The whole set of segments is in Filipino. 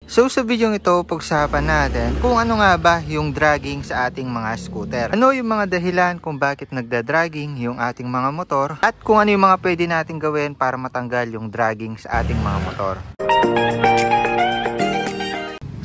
So sa video ito, pag-usapan natin kung ano nga ba yung dragging sa ating mga scooter. Ano yung mga dahilan kung bakit nagda-dragging yung ating mga motor at kung ano yung mga pwede natin gawin para matanggal yung dragging sa ating mga motor.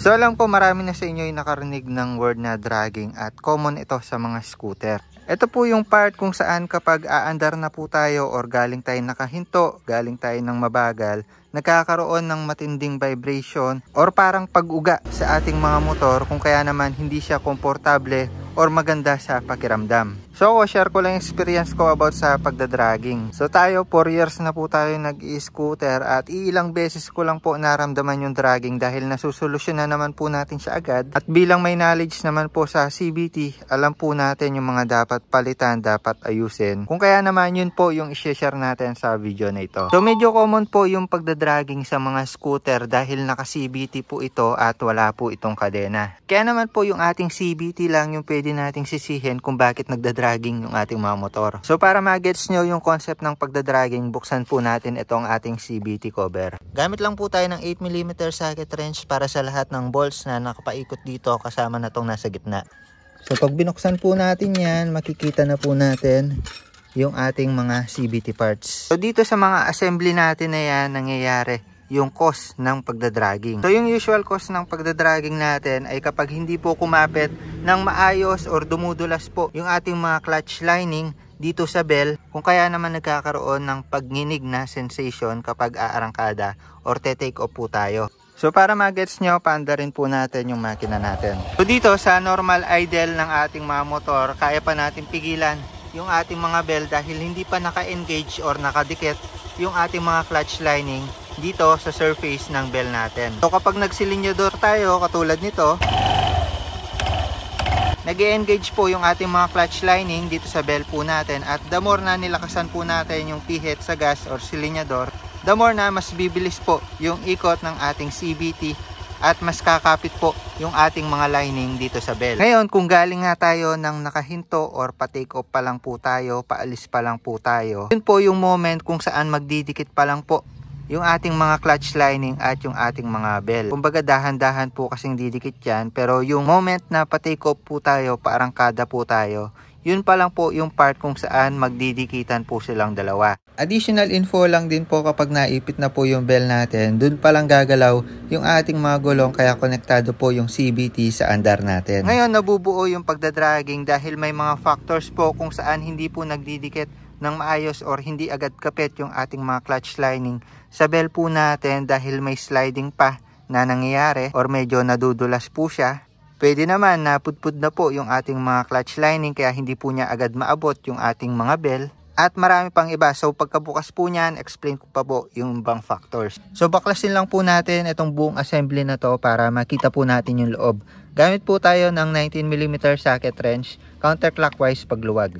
So alam ko marami na sa inyo yung nakarinig ng word na dragging at common ito sa mga scooter. Ito po yung part kung saan kapag aandar na po tayo or galing tayo nakahinto, galing tayo ng mabagal, nagkakaroon ng matinding vibration or parang pag-uga sa ating mga motor kung kaya naman hindi siya komportable or maganda sa pakiramdam. So share ko lang yung experience ko about sa pagdadragging. So tayo 4 years na po tayo nag-i-scooter at ilang beses ko lang po naramdaman yung dragging dahil nasusolusyon na naman po natin siya agad. At bilang may knowledge naman po sa CVT, alam po natin yung mga dapat palitan, dapat ayusin. Kung kaya naman yun po yung i-share natin sa video na ito. So medyo common po yung pagdadragging sa mga scooter dahil naka-CVT po ito at wala po itong kadena. Kaya naman po yung ating CVT lang yung pwede nating sisihin kung bakit nagdadragging yung ating mga motor. So para ma-gets nyo yung concept ng pagdadragging, buksan po natin itong ating CVT cover. Gamit lang po tayo ng 8mm socket wrench para sa lahat ng bolts na nakapaikot dito kasama na tong nasa gitna. So pag binuksan po natin yan, makikita na po natin yung ating mga CVT parts. So dito sa mga assembly natin na yan, nangyayari yung cost ng pagdadragging. So yung usual cost ng pagdadragging natin ay kapag hindi po kumapit ng maayos or dumudulas po yung ating mga clutch lining dito sa bell, kung kaya naman nagkakaroon ng pagninig na sensation kapag aarangkada or te-take off po tayo. So para ma-gets nyo, paanda rin po natin yung makina natin. So dito sa normal idle ng ating mga motor, kaya pa natin pigilan yung ating mga bell dahil hindi pa naka-engage or nakadikit yung ating mga clutch lining dito sa surface ng bell natin. So kapag nagsilinyador tayo katulad nito, nag-engage po yung ating mga clutch lining dito sa bell po natin at the more na nilakasan po natin yung pihit sa gas or silinyador, the more na mas bibilis po yung ikot ng ating CVT at mas kakapit po yung ating mga lining dito sa bell. Ngayon, kung galing nga tayo ng nakahinto or pa-take off pa lang po tayo, paalis pa lang po tayo, yun po yung moment kung saan magdidikit pa lang po yung ating mga clutch lining at yung ating mga bell. Kumbaga dahan-dahan po kasing didikit yan, pero yung moment na pa-take off po tayo, paarangkada po tayo, yun pa lang po yung part kung saan magdidikitan po silang dalawa. Additional info lang din po kapag naipit na po yung bell natin, dun pa lang gagalaw yung ating mga gulong kaya konektado po yung CVT sa andar natin. Ngayon nabubuo yung pagdadragging dahil may mga factors po kung saan hindi po nagdidikit ng maayos or hindi agad kapit yung ating mga clutch lining sa bell po natin dahil may sliding pa na nangyayari or medyo nadudulas po siya. Pwede naman na pudpud na po yung ating mga clutch lining kaya hindi po niya agad maabot yung ating mga bell. At marami pang iba. So pagkabukas po niyan, explain ko pa po yung ibang factors. So baklasin lang po natin itong buong assembly na to para makita po natin yung loob. Gamit po tayo ng 19mm socket wrench, counterclockwise pagluwag.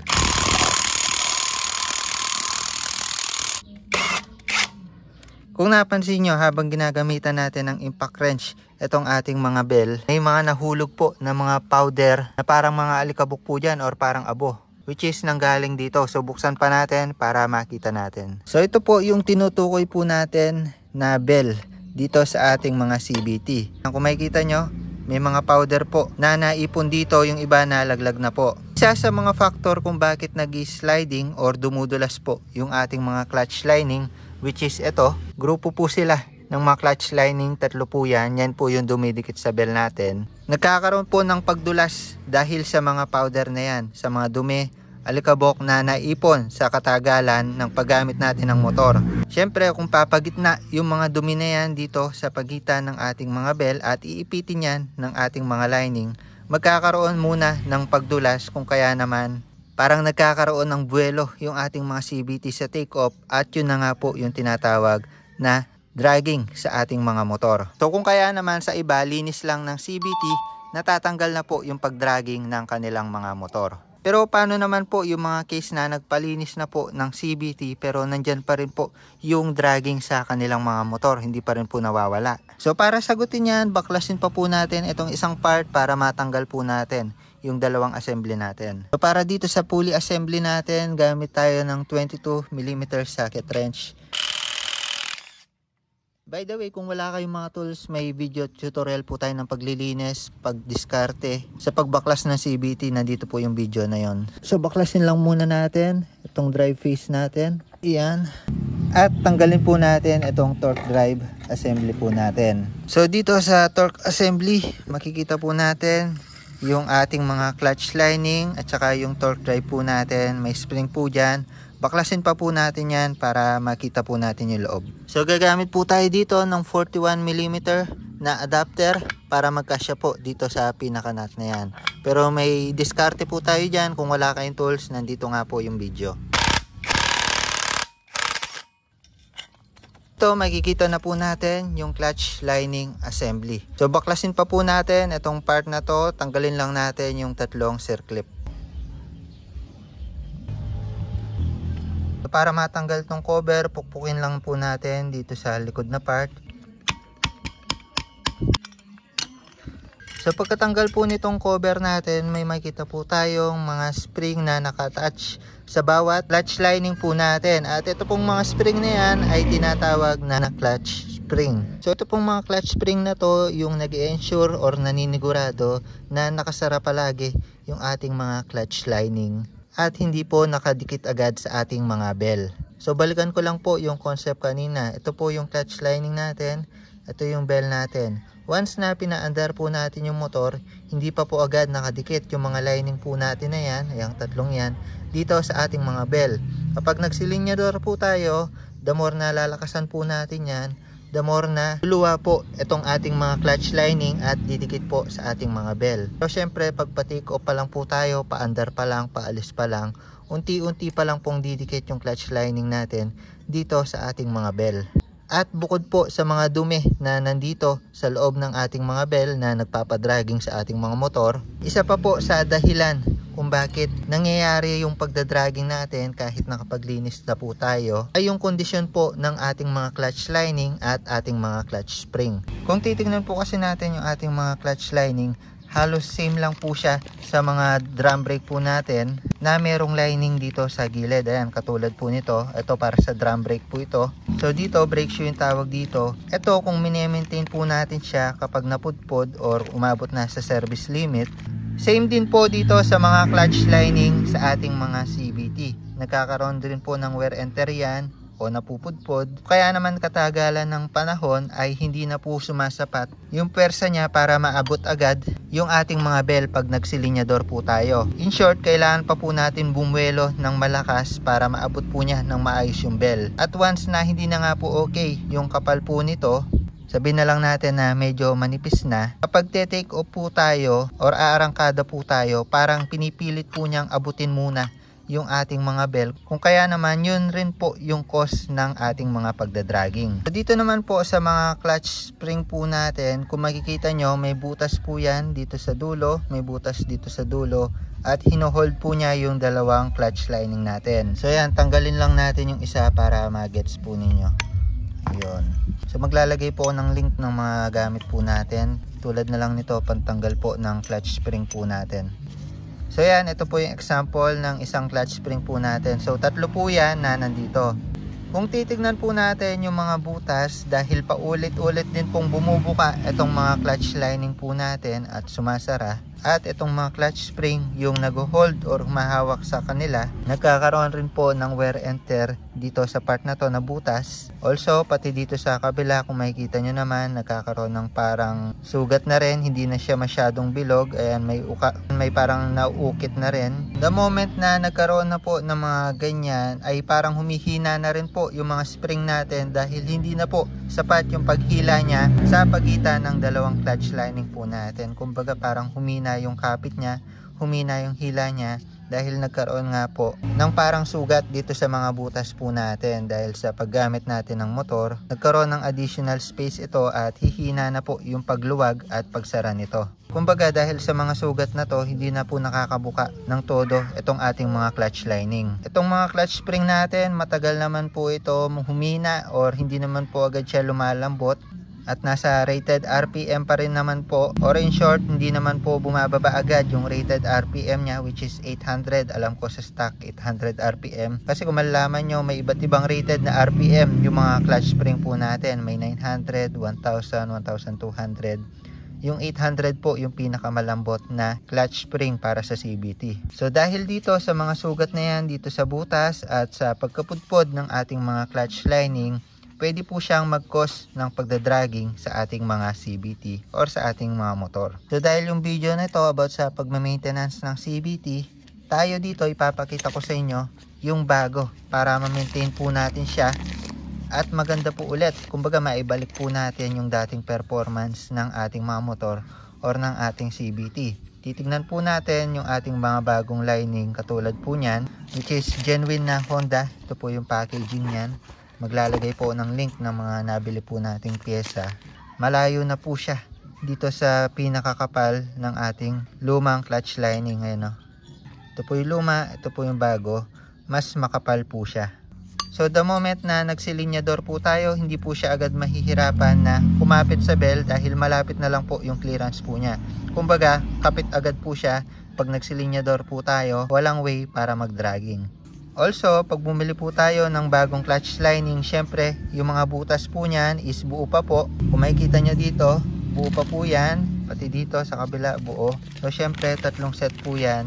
Kung napansin nyo, habang ginagamitan natin ng impact wrench itong ating mga bell, may mga nahulog po na mga powder na parang mga alikabok po dyan or parang abo, which is nanggaling dito. So buksan pa natin para makita natin. So ito po yung tinutukoy po natin na bell dito sa ating mga CVT. Kung makikita nyo, may mga powder po na naipon dito, yung iba nalaglag na po. Isa sa mga factor kung bakit nag-sliding or dumudulas po yung ating mga clutch lining, which is ito, grupo po sila ng mga clutch lining, tatlo po yan. Yan po yung dumidikit sa bell natin. Nagkakaroon po ng pagdulas dahil sa mga powder na yan, sa mga dumi, alikabok na naipon sa katagalan ng paggamit natin ng motor. Siyempre, kung papagitna yung mga dumi na yan dito sa pagitan ng ating mga bell at iipitin yan ng ating mga lining, magkakaroon muna ng pagdulas kung kaya naman parang nagkakaroon ng buwelo yung ating mga CVT sa take-off at yun na nga po yung tinatawag na dragging sa ating mga motor. So kung kaya naman sa iba, linis lang ng CVT, natatanggal na po yung pagdragging ng kanilang mga motor. Pero paano naman po yung mga case na nagpalinis na po ng CVT pero nandyan pa rin po yung dragging sa kanilang mga motor, hindi pa rin po nawawala. So para sagutin yan, baklasin pa po natin itong isang part para matanggal po natin yung dalawang assembly natin. So para dito sa pulley assembly natin, gamit tayo ng 22mm socket wrench. By the way, kung wala kayong mga tools, may video tutorial po tayo ng paglilinis, pagdiskarte, sa pagbaklas ng CVT, nandito po yung video na yon. So baklasin lang muna natin itong drive face natin. Iyan. At tanggalin po natin itong torque drive assembly po natin. So dito sa torque assembly, makikita po natin yung ating mga clutch lining at saka yung torque drive po natin. May spring po dyan. Baklasin pa po natin yan para makita po natin yung loob. So gagamit po tayo dito ng 41mm na adapter para magkasya po dito sa pinaka-nut na yan. Pero may diskarte po tayo dyan. Kung wala kayong tools, nandito nga po yung video. Ito, makikita na po natin yung clutch lining assembly. So baklasin pa po natin itong part na to. Tanggalin lang natin yung tatlong circlip. Para matanggal tong cover, pukpukin lang po natin dito sa likod na part. So pagkatanggal po nitong cover natin, may makita po tayong mga spring na naka-attach sa bawat clutch lining po natin. At ito pong mga spring na yan ay tinatawag na clutch spring. So ito pong mga clutch spring na to yung nag-ensure or naninigurado na nakasara palagi yung ating mga clutch lining at hindi po nakadikit agad sa ating mga bell. So balikan ko lang po yung concept kanina. Ito po yung clutch lining natin, ito yung bell natin. Once na pinaandar po natin yung motor, hindi pa po agad nakadikit yung mga lining po natin na yan, yung tatlong yan, dito sa ating mga bell. Kapag nagsilinyador po tayo, the more na lalakasan po natin yan, the more na luluwa po itong ating mga clutch lining at didikit po sa ating mga bell. So syempre pag pa-take off pa lang po tayo, paandar pa lang, paalis pa lang, unti-unti pa lang pong didikit yung clutch lining natin dito sa ating mga bell. At bukod po sa mga dumi na nandito sa loob ng ating mga bell na nagpapadragging sa ating mga motor, isa pa po sa dahilan kung bakit nangyayari yung pagdadragging natin kahit nakapaglinis na po tayo ay yung kondisyon po ng ating mga clutch lining at ating mga clutch spring. Kung titingnan po kasi natin yung ating mga clutch lining, halos same lang po siya sa mga drum brake po natin na merong lining dito sa gilid. Ayan, katulad po nito. Ito para sa drum brake po ito. So dito, brake shoe yung tawag dito. Ito, kung mini-maintain po natin siya kapag napudpod or umabot na sa service limit, same din po dito sa mga clutch lining sa ating mga CVT. Nagkakaroon din po ng wear and tear yan o napupudpod. Kaya naman katagalan ng panahon ay hindi na po sumasapat yung pwersa niya para maabot agad yung ating mga bell pag nagsilinyador po tayo. In short, kailangan pa po natin bumuelo ng malakas para maabot po niya ng maayos yung bell. At once na hindi na nga po okay yung kapal po nito, sabihin na lang natin na medyo manipis na, kapag te-take off po tayo or aarangkada po tayo, parang pinipilit po niyang abutin muna yung ating mga bell. Kung kaya naman, yun rin po yung cause ng ating mga pagdadragging. So dito naman po sa mga clutch spring po natin, kung makikita nyo, may butas po yan dito sa dulo, may butas dito sa dulo, at hinohold po niya yung dalawang clutch lining natin. So yan, tanggalin lang natin yung isa para magets po ninyo. Yun. So maglalagay po ng link ng mga gamit po natin. Tulad na lang nito, pantanggal po ng clutch spring po natin. So yan, ito po yung example ng isang clutch spring po natin. So tatlo po yan na nandito. Kung titignan po natin yung mga butas, dahil paulit-ulit din pong bumubuka itong mga clutch lining po natin at sumasara, at itong mga clutch spring yung nag-hold or mahawak sa kanila, nagkakaroon rin po ng wear and tear dito sa part na to na butas. Also pati dito sa kabila, kung makikita nyo naman, nagkakaroon ng parang sugat na rin, hindi na siya masyadong bilog. Ayan, may parang nauukit na rin. The moment na nagkaroon na po ng mga ganyan, ay parang humihina na rin po yung mga spring natin dahil hindi na po sapat yung paghila niya sa pagitan ng dalawang clutch lining po natin. Kumbaga parang humina yung kapit niya, humina yung hila niya dahil nagkaroon nga po ng parang sugat dito sa mga butas po natin dahil sa paggamit natin ng motor. Nagkaroon ng additional space ito at hihina na po yung pagluwag at pagsara nito. Kumbaga dahil sa mga sugat na to, hindi na po nakakabuka ng todo itong ating mga clutch lining. Itong mga clutch spring natin, matagal naman po ito humina or hindi naman po agad siya lumalambot. at nasa rated RPM pa rin naman po, or in short, hindi naman po bumababa agad yung rated RPM nya, which is 800. Alam ko sa stock 800 RPM, kasi kung malalaman nyo, may iba't ibang rated na RPM yung mga clutch spring po natin. May 900, 1000, 1200. Yung 800 po yung pinakamalambot na clutch spring para sa CVT. So dahil dito sa mga sugat na yan dito sa butas at sa pagkapudpod ng ating mga clutch lining, pwede po siyang mag-cause ng pagdadragging sa ating mga CVT or sa ating mga motor. So dahil yung video na ito about sa pagma-maintenance ng CVT, tayo dito ipapakita ko sa inyo yung bago para ma-maintain po natin siya at maganda po ulit. Kumbaga maibalik po natin yung dating performance ng ating mga motor or ng ating CVT. Titignan po natin yung ating mga bagong lining katulad po niyan, which is genuine na Honda. Ito po yung packaging niyan. Maglalagay po ng link ng mga nabili po nating pyesa. Malayo na po siya dito sa pinakakapal ng ating lumang clutch lining. Ayan, no? Ito po yung luma, ito po yung bago. Mas makapal po siya. So the moment na nagsilinyador po tayo, hindi po siya agad mahihirapan na kumapit sa bell dahil malapit na lang po yung clearance po niya. Kumbaga, kapit agad po siya pag nagsilinyador po tayo, walang way para mag-dragging. Also, pag bumili po tayo ng bagong clutch lining, syempre, yung mga butas po niyan is buo pa po. Kung makikita nyo dito, buo pa po yan. Pati dito sa kabila, buo. So, syempre, 3 set po yan.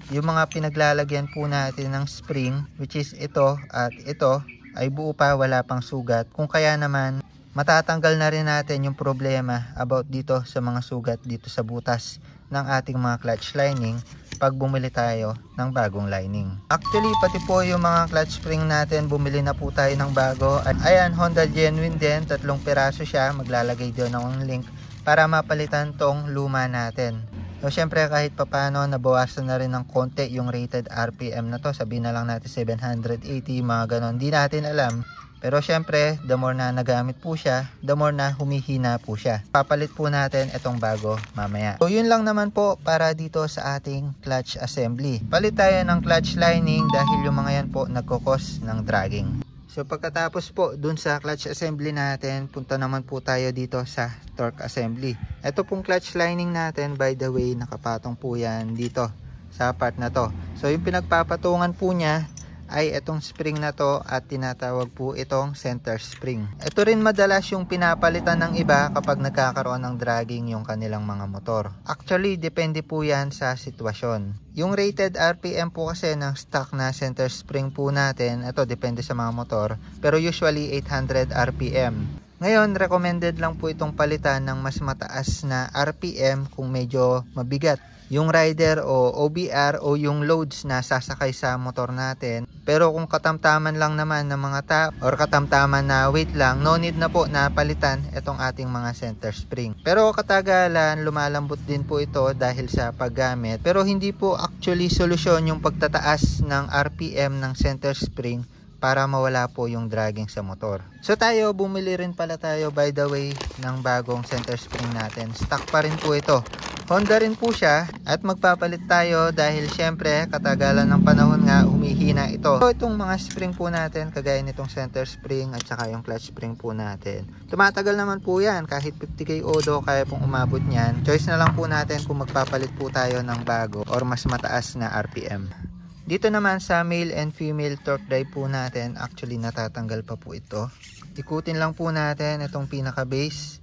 Yung mga pinaglalagyan po natin ng spring, which is ito at ito, ay buo pa, wala pang sugat. Kung kaya naman, matatanggal na rin natin yung problema about dito sa mga sugat dito sa butas ng ating mga clutch lining pag bumili tayo ng bagong lining. Actually, pati po yung mga clutch spring natin, bumili na po tayo ng bago. At ayan, Honda genuine din, 3 piraso siya. Maglalagay doon ng link para mapalitan tong luma natin. So syempre kahit papano nabawasan na rin ng konti yung rated RPM na to. Sabihin na lang natin 780, mga ganon. Di natin alam. Pero syempre the more na nagamit po siya, the more na humihina po siya. Papalit po natin itong bago mamaya. So yun lang naman po para dito sa ating clutch assembly. Palit tayo ng clutch lining dahil yung mga yan po nagkukos ng dragging. So pagkatapos po dun sa clutch assembly natin, punta naman po tayo dito sa torque assembly. Ito pong clutch lining natin, by the way, nakapatong po yan dito sa part na to. So yung pinagpapatungan po niya ay itong spring na to at tinatawag po itong center spring. Ito rin madalas yung pinapalitan ng iba kapag nagkakaroon ng dragging yung kanilang mga motor. Actually, depende po yan sa sitwasyon. Yung rated RPM po kasi ng stock na center spring po natin, ito depende sa mga motor, pero usually 800 RPM. Ngayon, recommended lang po itong palitan ng mas mataas na RPM kung medyo mabigat yung rider o OBR o yung loads na sasakay sa motor natin. Pero kung katamtaman lang naman ng mga tap or katamtaman na weight lang, no need na po na palitan itong ating mga center spring. Pero katagalan, lumalambot din po ito dahil sa paggamit. Pero hindi po actually solusyon yung pagtataas ng RPM ng center spring para mawala po yung dragging sa motor. So tayo, bumili rin pala tayo by the way ng bagong center spring natin. Stock pa rin po ito. Honda rin po siya at magpapalit tayo dahil syempre katagalan ng panahon nga humihina ito. So itong mga spring po natin, kagaya nitong center spring at saka yung clutch spring po natin, tumatagal naman po yan. Kahit 50k odo kaya pong umabot niyan. Choice na lang po natin kung magpapalit po tayo ng bago or mas mataas na RPM. Dito naman sa male and female torque drive po natin, actually natatanggal pa po ito. Ikutin lang po natin itong pinaka base.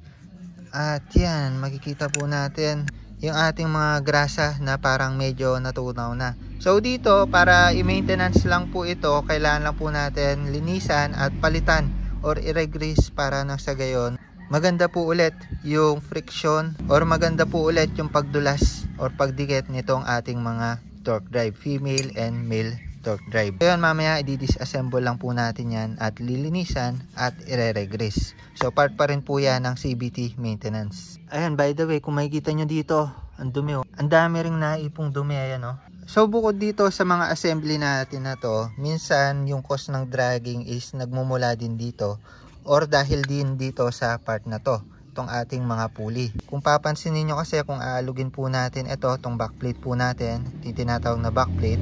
At yan, makikita po natin yung ating mga grasa na parang medyo natunaw na. So dito, para i-maintenance lang po ito, kailangan lang po natin linisan at palitan or i-regrease para nang sa gayon maganda po ulit yung friction or maganda po ulit yung pagdulas or pagdikit nitong ating mga torque drive, female and male torque drive. Ngayon mamaya i-disassemble lang po natin yan at lilinisan at i-regress. So part pa rin po yan ng CVT maintenance. Ayan, by the way, kung makikita nyo dito, ang dumi oh. Ang dami ring naipong dumi, ayan oh. So bukod dito sa mga assembly natin na to, minsan yung cause ng dragging is nagmumula din dito or dahil din dito sa part na to, itong ating mga pulley. Kung papansin niyo kasi kung aalugin po natin ito, itong backplate po natin, tinatawag na backplate.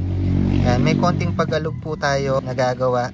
Ayan, may konting pag-alug po tayo nagagawa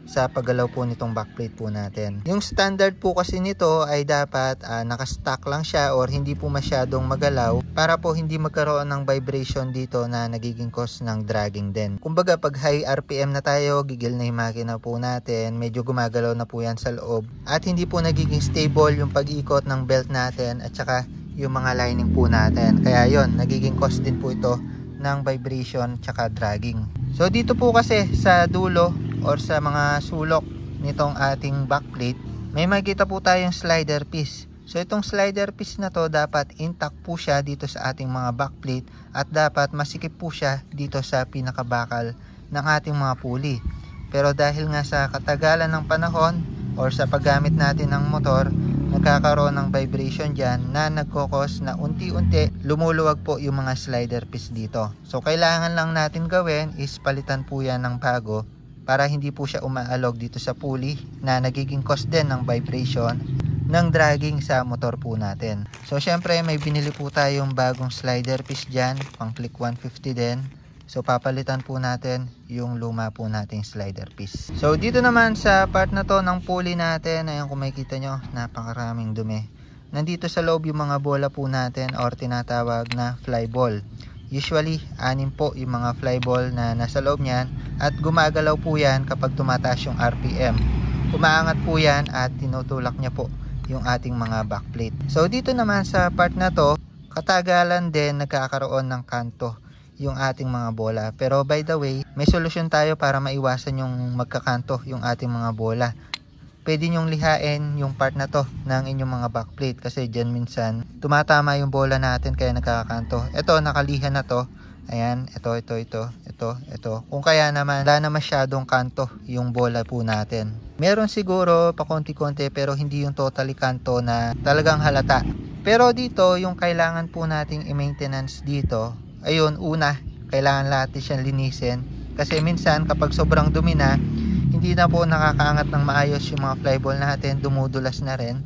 sa paggalaw po nitong backplate po natin. Yung standard po kasi nito ay dapat nakastack lang siya or hindi po masyadong magalaw para po hindi magkaroon ng vibration dito na nagiging cause ng dragging din. Kumbaga pag high RPM na tayo, gigil na yung makina po natin, medyo gumagalaw na po yan sa loob at hindi po nagiging stable yung pag-ikot ng belt natin at saka yung mga lining po natin. Kaya yon, nagiging cause din po ito ng vibration tsaka dragging. So dito po kasi sa dulo or sa mga sulok nitong ating backplate, may makikita po tayong slider piece. So itong slider piece na to dapat intact po siya dito sa ating mga backplate at dapat masikip po siya dito sa pinakabakal ng ating mga pulley. Pero dahil nga sa katagalan ng panahon or sa paggamit natin ng motor, nagkakaroon ng vibration dyan na nagkokos na unti-unti lumuluwag po yung mga slider piece dito. So kailangan lang natin gawin is palitan po yan ng bago para hindi po siya umaalog dito sa pulley na nagiging cause din ng vibration ng dragging sa motor po natin. So syempre may binili po tayong bagong slider piece dyan, pang click 150 din. So papalitan po natin yung luma po nating slider piece. So dito naman sa part na to ng pulley natin, ayan kung makikita nyo, napakaraming dumi. Nandito sa loob yung mga bola po natin or tinatawag na fly ball. Usually 6 po yung mga fly ball na nasa loob niyan at gumagalaw po yan kapag tumataas yung RPM. Umaangat po yan at tinutulak niya po yung ating mga backplate. So dito naman sa part na to, katagalan din nagkakaroon ng kanto yung ating mga bola. Pero by the way, may solusyon tayo para maiwasan yung magkakanto yung ating mga bola. Pwede nyong lihain yung part na to ng inyong mga backplate kasi dyan minsan tumatama yung bola natin kaya nagkakakanto. Ito, nakaliha na to. Ayan, ito. Kung kaya naman, wala na masyadong kanto yung bola po natin. Meron siguro pa konti-konti pero hindi yung totally kanto na talagang halata. Pero dito, yung kailangan po nating i-maintenance dito, ayun, una, kailangan natin siyang linisin. Kasi minsan, kapag sobrang dumi na, hindi na po nakakaangat ng maayos yung mga flyball natin, dumudulas na rin.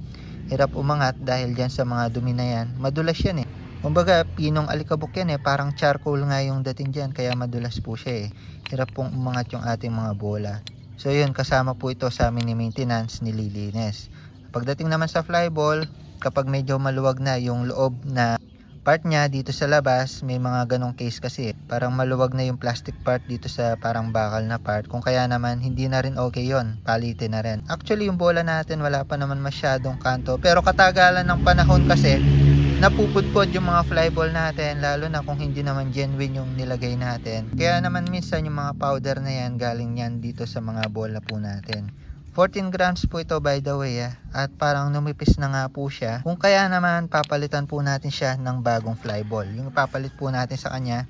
Hirap umangat dahil dyan sa mga dumi na yan. Madulas yan eh. Kumbaga, pinong alikabok yan eh. Parang charcoal nga yung dating dyan, kaya madulas po siya eh. Hirap pong umangat yung ating mga bola. So yun, kasama po ito sa mini maintenance, nililinis. Pagdating naman sa flyball, kapag medyo maluwag na yung loob na part niya dito sa labas, may mga ganong case kasi parang maluwag na yung plastic part dito sa parang bakal na part. Kung kaya naman hindi na rin okay yon, palitin na rin. Actually yung bola natin wala pa naman masyadong kanto, pero katagalan ng panahon kasi napupudpod yung mga flyball natin, lalo na kung hindi naman genuine yung nilagay natin. Kaya naman minsan yung mga powder na yan galing yan dito sa mga bola po natin. 14 grams po ito by the way at parang numipis na nga po siya. Kung kaya naman papalitan po natin siya ng bagong flyball. Yung papalit po natin sa kanya,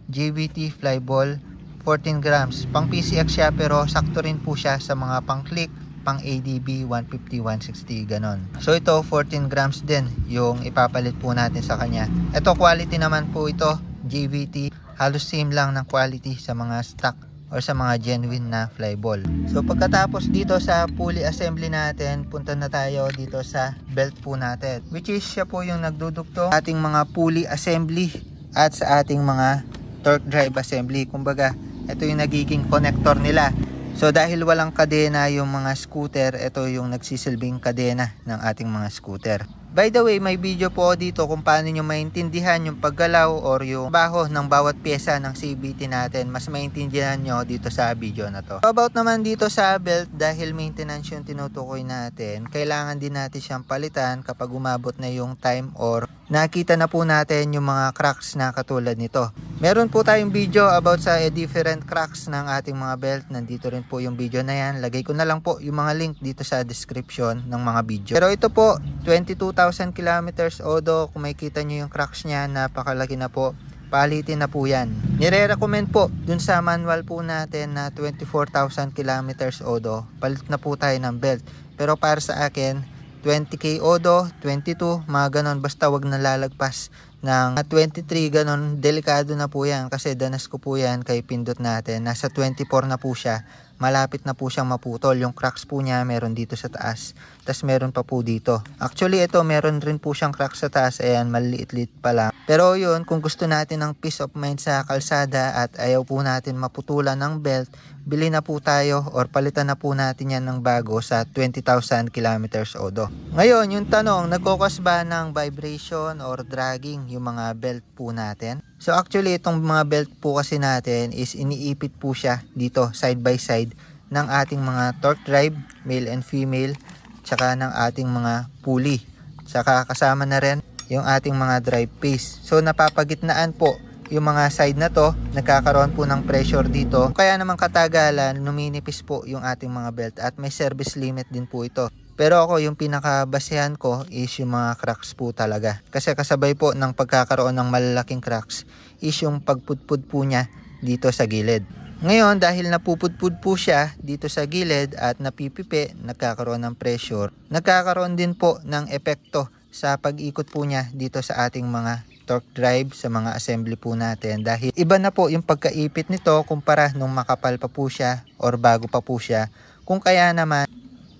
JVT flyball 14 grams. Pang PCX siya pero sakto rin po siya sa mga pang click, pang ADB 150, 160 ganon. So ito 14 grams din yung ipapalit po natin sa kanya. Ito quality naman po ito, JVT. Halos same lang ng quality sa mga stock or sa mga genuine na flyball. So pagkatapos dito sa pulley assembly natin, punta na tayo dito sa belt po natin, which is siya po yung nagdudugtong ating mga pulley assembly at sa ating mga torque drive assembly. Kumbaga ito yung nagiging connector nila. So dahil walang kadena yung mga scooter, ito yung nagsisilbing kadena ng ating mga scooter. By the way, may video po dito kung paano nyo maintindihan yung paggalaw or yung baho ng bawat pyesa ng CVT natin. Mas maintindihan nyo dito sa video na to. About naman dito sa belt, dahil maintenance yung tinutukoy natin, kailangan din natin siyang palitan kapag umabot na yung time or nakita na po natin yung mga cracks na katulad nito. Meron po tayong video about sa different cracks ng ating mga belt. Nandito rin po yung video na yan. Lagay ko na lang po yung mga link dito sa description ng mga video. Pero ito po, 22,000 kilometers odo. Kung makikita nyo yung cracks niya, napakalaki na po. Palitin na po yan. Nire-recommend po dun sa manual po natin na 24,000 kilometers odo. Palit na po tayo ng belt. Pero para sa akin, 20k odo, 22, mga ganon. Basta wag na lalagpas ng 23, ganon. Delikado na po yan kasi danas ko po yan kay pindot natin. Nasa 24 na po siya. malapit na po siyang maputol. Yung cracks po niya meron dito sa taas, tas meron pa po dito. Actually ito meron rin po siyang cracks sa taas, ayan, maliliit-liit pa lang. Pero yun, kung gusto natin ng peace of mind sa kalsada at ayaw po natin maputulan ng belt, bili na po tayo or palitan na po natin yan ng bago sa 20,000 kilometers odo. Ngayon, yung tanong, nagkukos ba ng vibration or dragging yung mga belt po natin? So actually, itong mga belt po kasi natin is iniipit po siya dito side by side ng ating mga torque drive, male and female, tsaka ng ating mga pulley. Tsaka kasama na rin yung ating mga drive piece. So napapagitnaan po yung mga side na to, nagkakaroon po ng pressure dito. Kaya naman katagalan, numinipis po yung ating mga belt at may service limit din po ito. Pero ako, yung pinakabasehan ko is yung mga cracks po talaga. Kasi kasabay po ng pagkakaroon ng malalaking cracks is yung pagpudpud po niya dito sa gilid. Ngayon, dahil napupudpud po siya dito sa gilid at napipipi, nagkakaroon ng pressure, nagkakaroon din po ng epekto sa pag-ikot po niya dito sa ating mga torque drive, sa mga assembly po natin. Dahil iba na po yung pagkaipit nito kumpara nung makapal pa po siya or bago pa po siya. Kung kaya naman,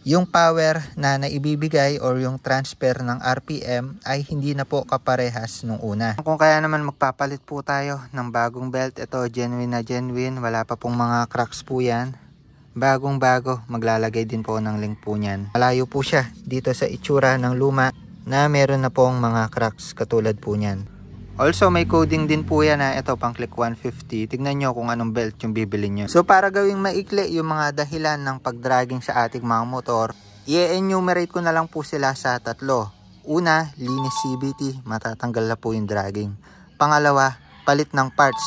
yung power na naibibigay or yung transfer ng RPM ay hindi na po kaparehas nung una. Kung kaya naman magpapalit po tayo ng bagong belt, ito genuine na genuine, wala pa pong mga cracks po yan. Bagong bago, maglalagay din po ng link po niyan. Malayo po siya dito sa itsura ng luma na meron na pong mga cracks katulad po niyan. Also, may coding din po yan na ito pang click 150. Tignan nyo kung anong belt yung bibili nyo. So, para gawing maikli yung mga dahilan ng pagdragging sa ating mga motor, i-enumerate ko na lang po sila sa tatlo. Una, linis CVT, matatanggal na po yung dragging. Pangalawa, palit ng parts.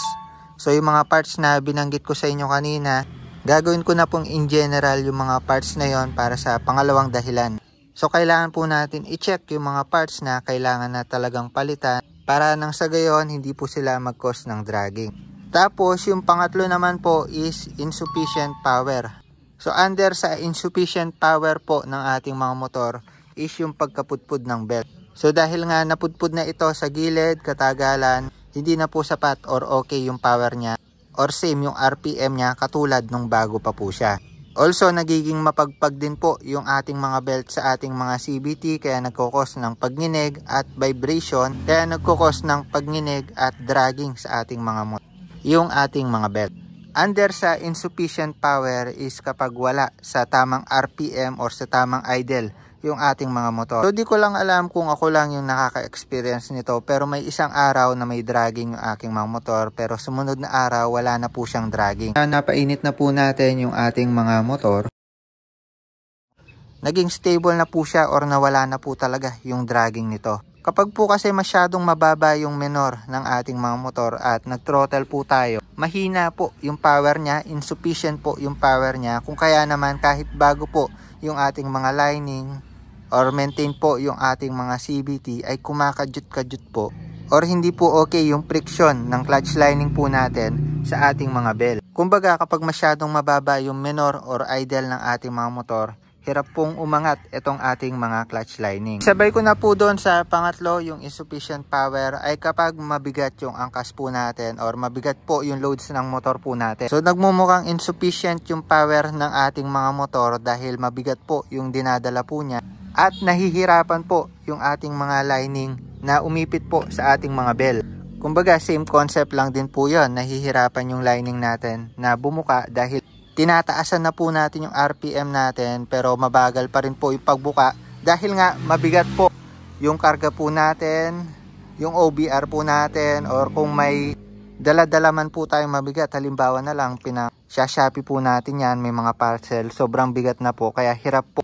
So, yung mga parts na binanggit ko sa inyo kanina, gagawin ko na pong in general yung mga parts na yon para sa pangalawang dahilan. So, kailangan po natin i-check yung mga parts na kailangan na talagang palitan para nang sa gayon, hindi po sila mag-cause ng dragging. Tapos, yung pangatlo naman po is insufficient power. So, under sa insufficient power po ng ating mga motor is yung pagkapudpud ng belt. So, dahil nga napudpud na ito sa gilid, katagalan, hindi na po sapat or okay yung power niya or same yung RPM niya katulad nung bago pa po siya. Also, nagiging mapagpag din po yung ating mga belt sa ating mga CVT, kaya nagkukos ng pagninig at vibration, kaya nagkukos ng pagninig at dragging sa ating mga motor, yung ating mga belt. Under sa insufficient power is kapag wala sa tamang RPM or sa tamang idle yung ating mga motor. So, di ko lang alam kung ako lang yung nakaka-experience nito, pero may isang araw na may dragging yung aking mga motor, pero sumunod na araw wala na po siyang dragging. Napainit na po natin yung ating mga motor. Naging stable na po siya or nawala na po talaga yung dragging nito. Kapag po kasi masyadong mababa yung menor ng ating mga motor at nag-throttle po tayo, mahina po yung power niya, insufficient po yung power niya. Kung kaya naman kahit bago po yung ating mga lining or maintain po yung ating mga CVT ay kumakadyut-kadyut po or hindi po okay yung friction ng clutch lining po natin sa ating mga belt. Kumbaga kapag masyadong mababa yung menor or idle ng ating mga motor, hirap pong umangat itong ating mga clutch lining. Sabay ko na po doon sa pangatlo, yung insufficient power ay kapag mabigat yung angkas po natin or mabigat po yung loads ng motor po natin. So nagmumukhang insufficient yung power ng ating mga motor dahil mabigat po yung dinadala po niya at nahihirapan po yung ating mga lining na umipit po sa ating mga belt. Kumbaga same concept lang din po yun, nahihirapan yung lining natin na bumuka dahil tinataasan na po natin yung RPM natin pero mabagal pa rin po yung pagbuka dahil nga mabigat po yung karga po natin, yung OBR po natin, or kung may dala-dala man po tayong mabigat, halimbawa na lang pinashashopee po natin yan, may mga parcel, sobrang bigat na po kaya hirap po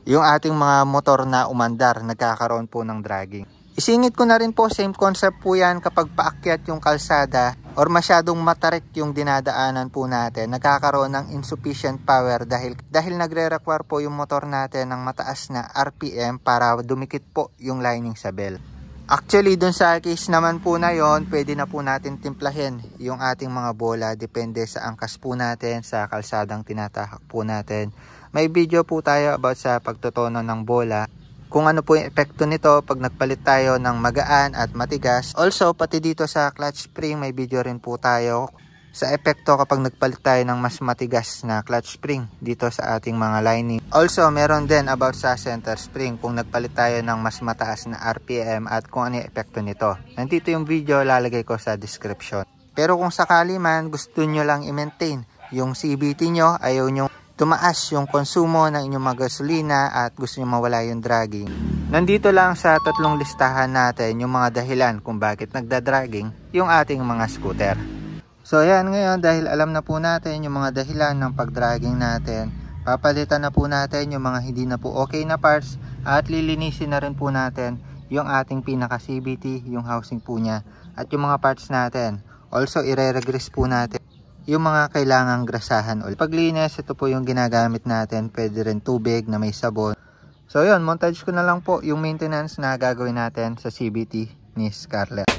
yung ating mga motor na umandar, nagkakaroon po ng dragging. Isingit ko na rin po, same concept po yan kapag paakyat yung kalsada or masyadong matarik yung dinadaanan po natin, nagkakaroon ng insufficient power dahil nagre-require po yung motor natin ng mataas na RPM para dumikit po yung lining sa belt. Actually, dun sa case naman po na yon, pwede na po natin timplahin yung ating mga bola, depende sa angkas po natin, sa kalsadang tinatahak po natin. May video po tayo about sa pagtotono ng bola, kung ano po yung epekto nito pag nagpalit tayo ng magaan at matigas. Also, pati dito sa clutch spring may video rin po tayo sa epekto kapag nagpalit tayo ng mas matigas na clutch spring dito sa ating mga lining. Also, meron din about sa center spring kung nagpalit tayo ng mas mataas na RPM at kung ano yung epekto nito. Nandito yung video, lalagay ko sa description. Pero kung sakali man gusto nyo lang i-maintain yung CVT nyo, ayaw nyo tumaas yung konsumo ng inyong mga gasolina at gusto nyo mawala yung dragging, nandito lang sa tatlong listahan natin yung mga dahilan kung bakit nagda-dragging yung ating mga scooter. So ayan, ngayon dahil alam na po natin yung mga dahilan ng pag-dragging natin, papalitan na po natin yung mga hindi na po okay na parts at lilinisin na rin po natin yung ating pinaka-CVT, yung housing po niya at yung mga parts natin. Also, ire-regress po natin yung mga kailangang grasahan. Paglinis, ito po yung ginagamit natin. Pwede rin tubig na may sabon. So yun, montage ko na lang po yung maintenance na gagawin natin sa CVT ni Scarlett.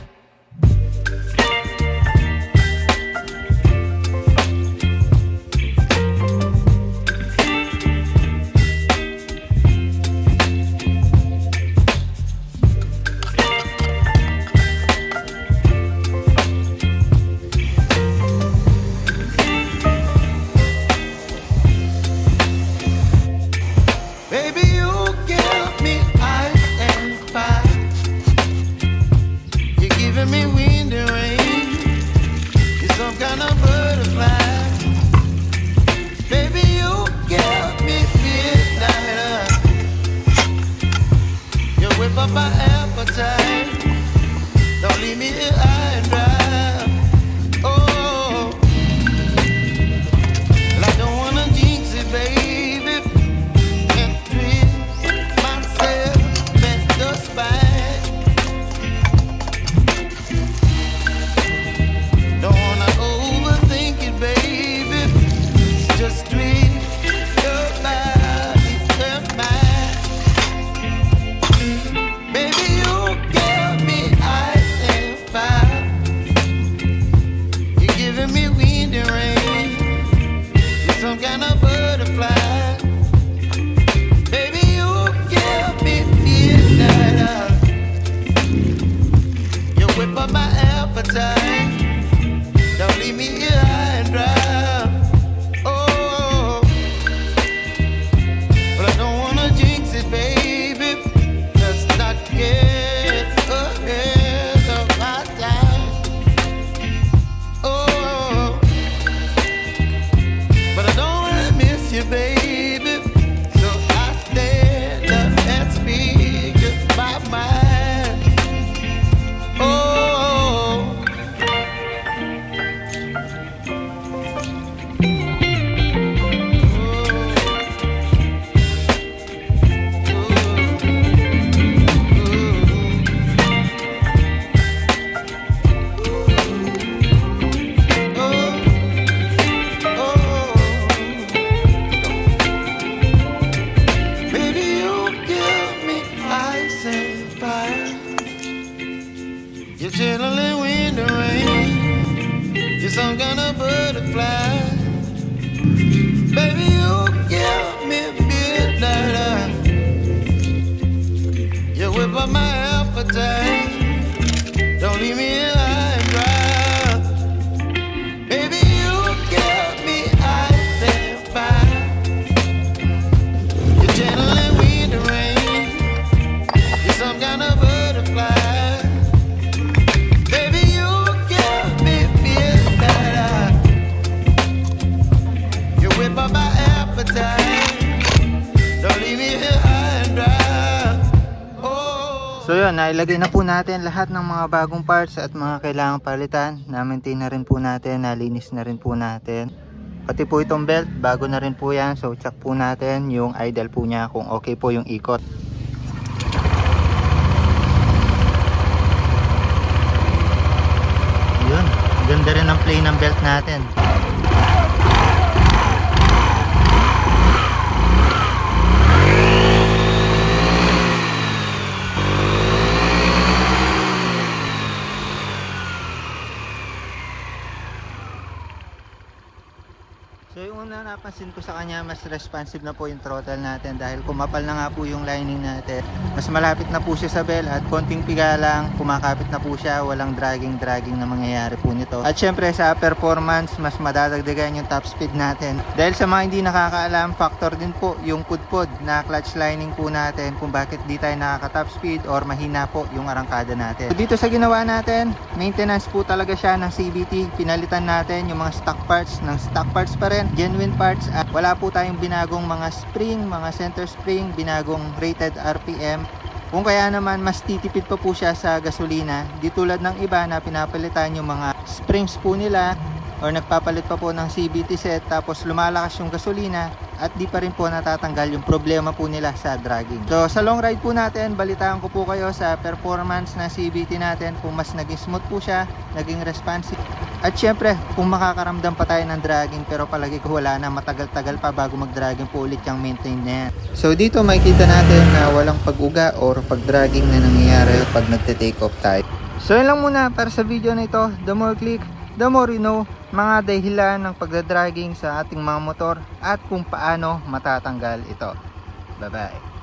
So yun, nailagay na po natin lahat ng mga bagong parts at mga kailangang palitan. Na-maintain na rin po natin, nalinis na rin po natin. Pati po itong belt, bago na rin po yan. So check po natin yung idle po niya kung okay po yung ikot. Yun, ganda rin ang play ng belt natin. So yung Kung napapansin ko sa kanya, mas responsive na po yung throttle natin dahil kumapal na nga po yung lining natin. Mas malapit na po siya sa bell at konting piga lang, kumakapit na po siya. Walang dragging na mangyayari po nito. At syempre sa performance, mas madadagdagan yung top speed natin. Dahil sa mga hindi nakakaalam, factor din po yung pudpud na clutch lining po natin kung bakit di tayo nakaka top speed or mahina po yung arangkada natin. So, dito sa ginawa natin, maintenance po talaga siya ng CVT. Pinalitan natin yung mga stock parts ng stock parts pa rin, genuine parts, at wala po tayong binagong mga spring, mga center spring, binagong rated RPM. Kung kaya naman mas titipid pa po siya sa gasolina, di tulad ng iba na pinapalitan yung mga springs po nila or nagpapalit pa po ng CVT set tapos lumalakas yung gasolina at di pa rin po natatanggal yung problema po nila sa dragging. So sa long ride po natin, balitaan ko po kayo sa performance na CVT natin kung mas naging smooth po siya, naging responsive. At syempre, kung makakaramdam pa tayo ng dragging pero palagi ko wala na, matagal-tagal pa bago mag-dragging po ulit yung maintain na yan. So dito makikita natin na walang pag-uga or pag-dragging na nangyayari pag nagte-take off tayo. So yun lang muna para sa video na ito. The more click, the more you know, mga dahilan ng pagdadragging sa ating mga motor at kung paano matatanggal ito. Bye bye.